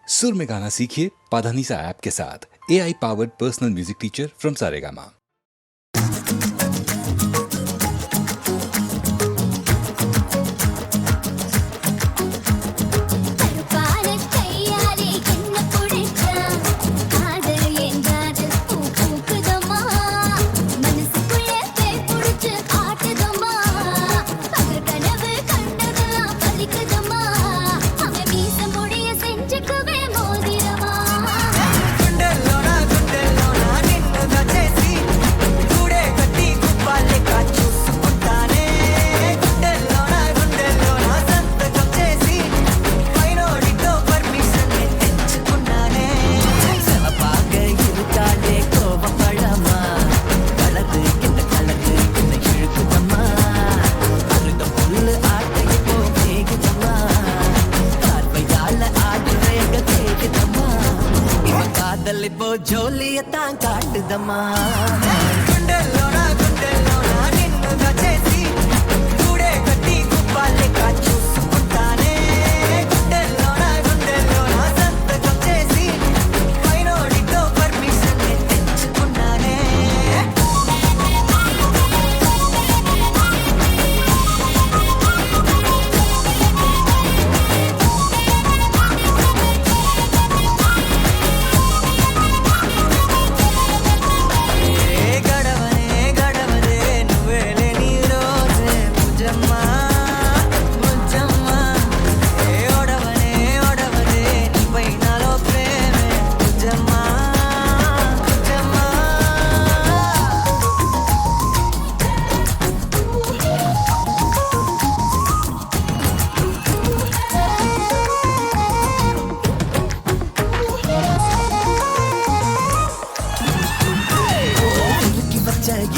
सुर में गाना सीखिए पाधानीसा ऐप के साथ। AI powered personal music teacher from Saregama. జోలియతా కాటుదమ్మా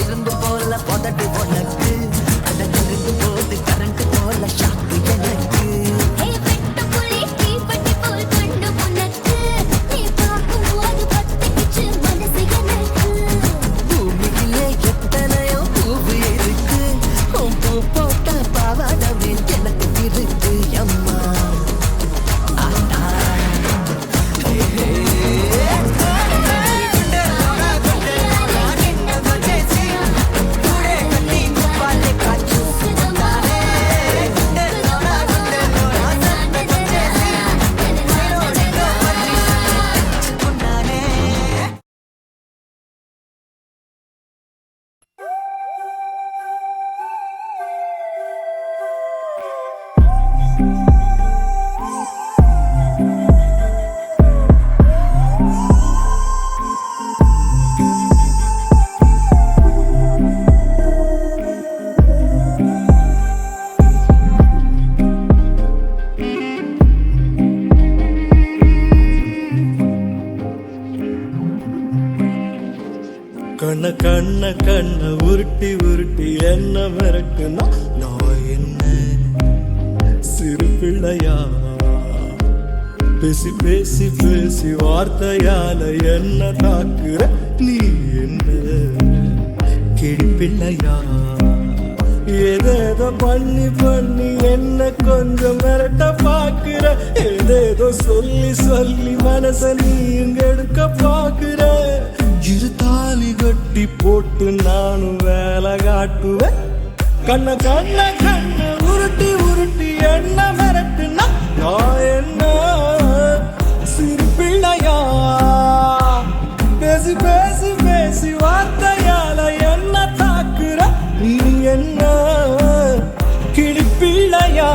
இருந்து போல பதட்டு உனக்கு அட இருந்து போது கரண்ட் போல ஷாக்கு எனக்கு பூமியிலே எத்தனையோ பூவு இருக்கு பூ போட்ட பாவாடமே எனக்கு இருக்கு அம்மா கண்ண கண்ண கண்ண உருட்டி உருட்டி என்ன மிரட்டுனா நான் என்ன சிறு பிள்ளையா பேசி பேசி பேசி வார்த்தையால என்ன தாக்குற நீ என்ன கிளி பிள்ளையா ஏதேதோ பண்ணி பண்ணி என்ன கொஞ்சம் மிரட்ட பாக்குற ஏதேதோ சொல்லி சொல்லி மனச நீ இங்க எடுக்க பாக்குற இரு தாலி கட்டி போட்டு நானும் வேலை காட்டுவேன் கண்ண கண்ண கண்ண உருட்டி உருட்டி என்ன மிரட்டுனா நான் என்ன சிறு பிள்ளையா பேசி பேசி பேசி வார்த்தையால என்ன தாக்குற நீ என்ன கிளி பிள்ளையா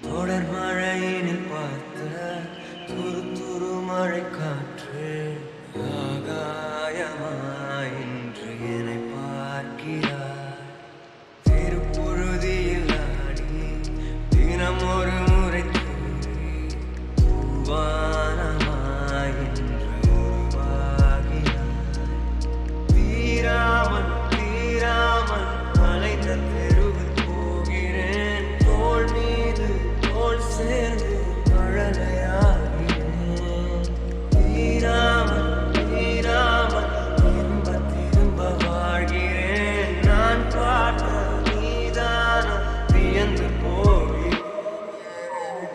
தொடர் மழையினில் பார்த்த துரு துரு மழை காற்று ஆகாயமாய் இன்று என்னை பார்க்கிறார். திருப்புழுதியில் ஆடி தினம் ஒரு முறை தூங்கி வானமாய் இன்று உருவாகிறார். தீராமல் தீராமல் அலைந்த தெருவில் போகிறேன். தோள் மீது தோள் சேர்ந்து மழலையாகிறேன். தீராமல் தீராமல் திரும்ப திரும்ப வாழ்கிறேன். நான் பார்த்த நீதான வியந்து போகிறேன்.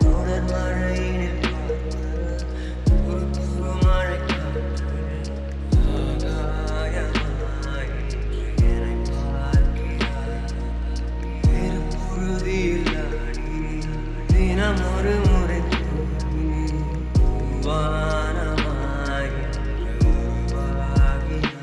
தொடர் மழையினில் துரு துரு மழை காற்று ஆகாயமாய் இன்று என்னை பார்க்கிறார். திருப்புழுதியில் ஆடி தினம் ஒரு முறை தூங்கி வானமாய் இன்று உருவாகிறார்.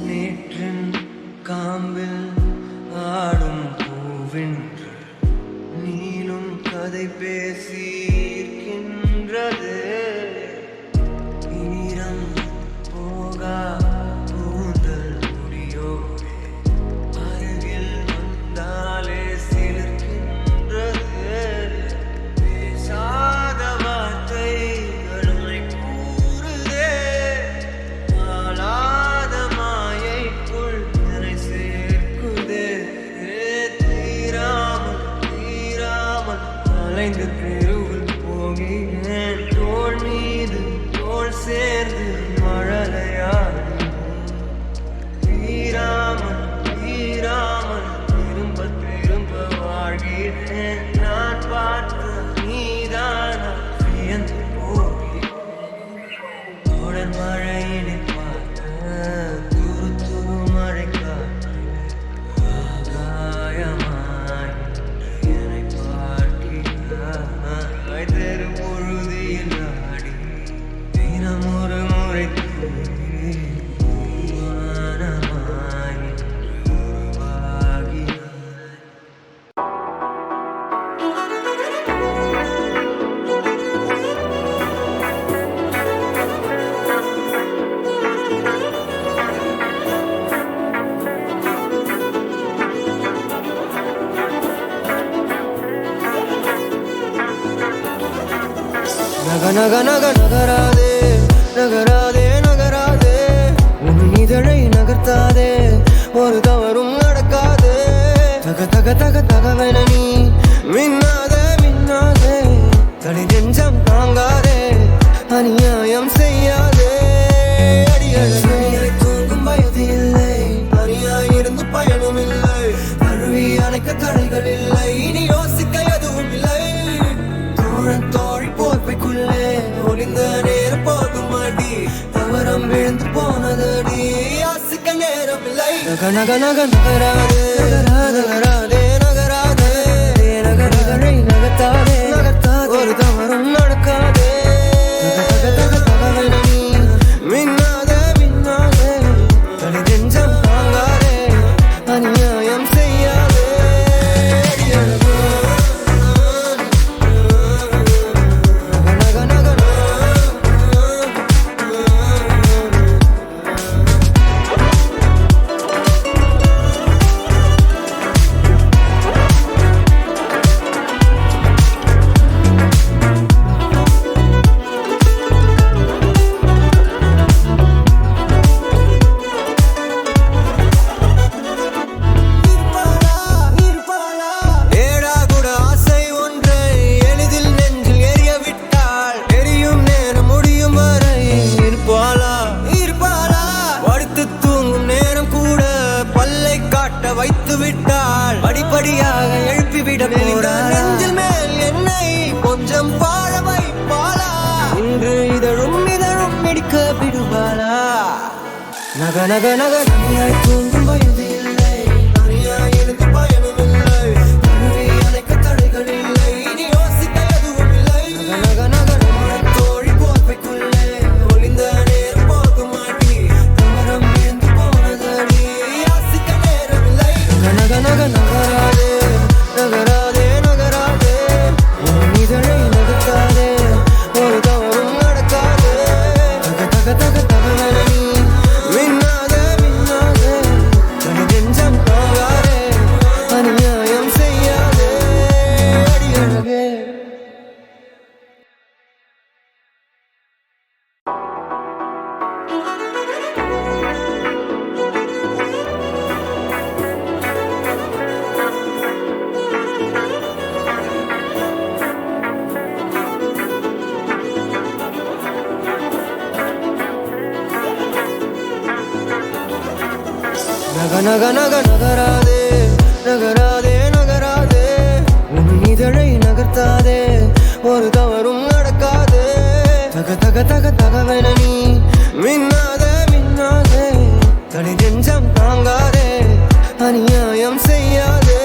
நேற்றின் காம்பில் ஆடும் பூவென்று நீளும் கதை பேசி இருக்கின்றது. ஈரம் போகா கூந்தல் முடியோடு அருகில் வந்தாலே சிலிர்க்கின்றது. பேசாத வார்த்தைகளை கூறுதே. ஆளாத மாயைக்குள் என்னை சேர்க்குதே. தீராமல் தீராமல் அலைந்து தெருவில் போகிறேன். தோள் மீது தோள் சேர்ந்து மழலையாகிறேன். தீராமல் தீராமல் திரும்ப திரும்ப வாழ்கிறேன். நான் பார்த்த நீதான வியந்து போகிறேன். தொடர் மழையினில் பார்த்த துரு துரு மழை காற்று ஆகாயமாய் இன்று என்னை பார்க்கிறாய். தெருப்பொழுதியில் ஆடி தினம் ஒரு முறை தூங்கி வானமாய் இன்று உருவாகிறாய். நக நக நக நகராதே நகராதே நகராதே. உன் இதழை நகர்த்தாதே, ஒரு தவறும் நடக்காதே. தக தக தக தகவென நீ மின்னாதே மின்னாதே. தனி நெஞ்சம் தாங்காதே, அநியாயம் செய்யாதே. அடியழகை தூங்கும் வயது இல்லை, அநியாயிருந்து பயனும் இல்லை. கழுவி அணைக்க தடைகள் இல்லை, இனி யோசிக்க எதுவும் இல்லை. தோழன் தோழி போர்வைக்குள்ளே ஒளிந்த நேரம் போகும் அடி. தவறம் விழுந்து போனதடி, யாசிக்க நேரம் இல்லை. நக நக நக நகராதே நகராதே நகராதே. நகரகளை நகர்த்தாதே நகர்த்தாதே, ஒரு தவறும் நடக்காதே. தக தக தகவென நீ மின்னாதே மின்னாதே. தனி நெஞ்சம் தாங்காதே, அநியாயம் செய்யாதே. அடியழகோ நக நக நக வைத்து விட்டாள். படிப்படியாக எழுப்பிவிட போறாள். நெஞ்சில் மேல் என்னை கொஞ்சம் பாழ வைப்பாளா? இன்று இதழும் இதழும் மிடிக்க விடுவாளா? நக நக நக நகையாய் தூங்கும் வயது இல்லை, தனியாய் இருந்து பயனும் இல்லை. தழுவி அணைக்க தடைகள் இல்லை, இனி நக நக நகராதே நகராதே நகராதே உன் இதழை நகர்த்தாதே ஒரு தவறும் நடக்காதே தக தக தக தகவென நீ மின்னாதே மின்னாதே தனி நெஞ்சம் தாங்காதே அநியாயம் செய்யாதே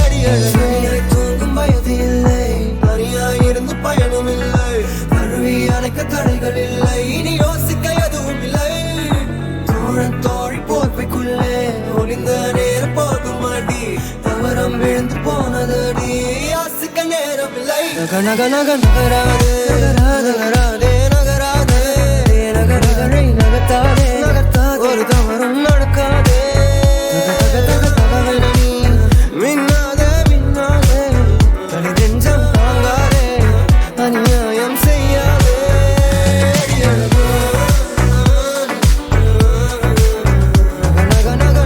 அடியழகாய் தூங்கும் வயது இல்லை தனியாய் இருந்து பயனும் இல்லை தழுவி அணைக்க தடைகள் இல்லை இனி யோசிக்க எதுவும் இல்லை தோழன் தோழி போர்வைக்குள்ளே ஒளிந்த நேரம் போதும் அடி தவறம் விழுந்து போனதடி யாசிக்க நேரம் இல்லை நக நக நக நகராதே நகராதே நகராதே நகரகளை நகர்த்தாதே நகர்த்தாதே ஒரு தவறும் நடக்காதே தக தக தகவென நீ மின்னாதே மின்னாதே தனி நெஞ்சம் தாங்காதே அநியாயம் செய்யாதே நக நக நக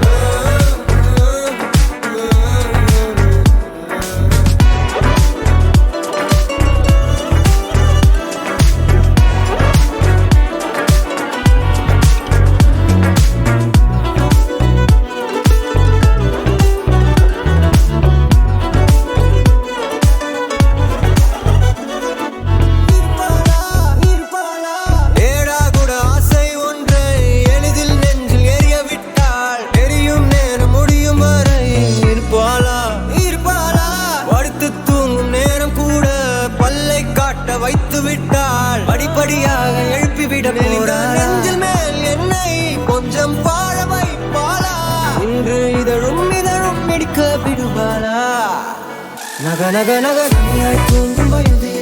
வைத்து விட்டாள் படிப்படியாக எழுப்பிவிட நெஞ்சில் மேல் என்னை கொஞ்சம் பாழ வைப்பாளா இன்று இதழும் இதழும் மிடிக்க விடுவாளா நக நக நக தனியாய் தூங்கும் வயது